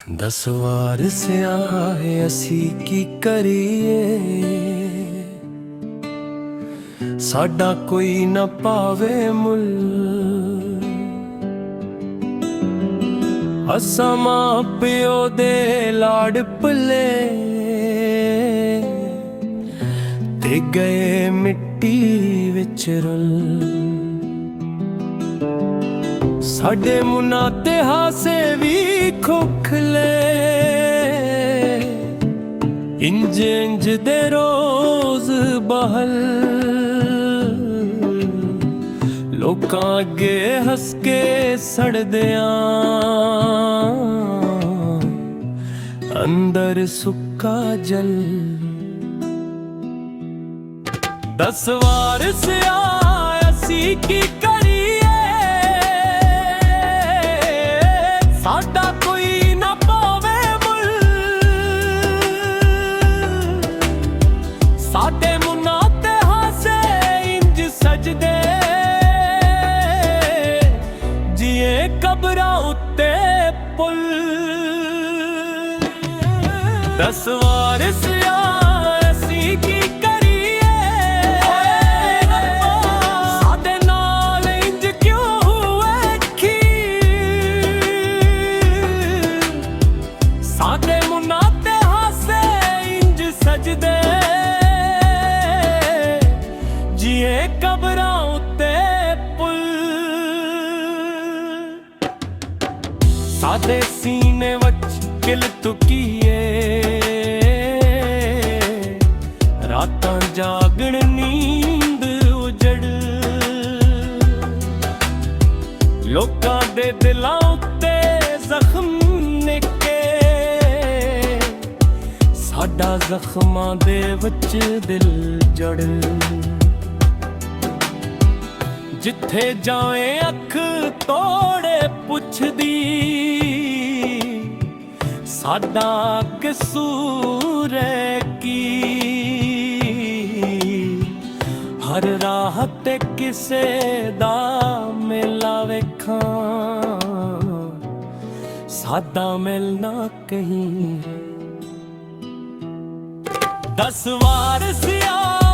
दस वार स्याहे असी की करिए, साडा कोई न पावे मुल। असां मां प्यो दे लाड़ पले ते गए मिट्टी विच रुल। साडे मुन्ना ते हासे भी खोखले, इंज इंज दे रोज बहल। लोकां अगे हस के सड़दियां, अंदर सुक्का जल। दस वार स्याहे असी की करिए, साडा कोई ना पावे मुल। साडे मुन्ना ते हासे इंज सजदे, जिए कबरां उत्ते पुल। दस वार स्याहे असी की करिए, साडे नाल इंज क्यों हुए की। साडे मुन्ना ते हासे इंज सजदे, जिए कबरां उत्ते पुल। साडे सीने वच किल तुकीए, रातां जागण नींद उजड़। लोकां दे दिलां उत्ते जख्म निके, साडा जख्मां दे विच दिल जड़। जिथे जावे अख तोड़े पुछदी, साडा कसूर की। हर राह ते किसे दा मेला वेखां, सादा मिलना कहीं। दस वार स्याहे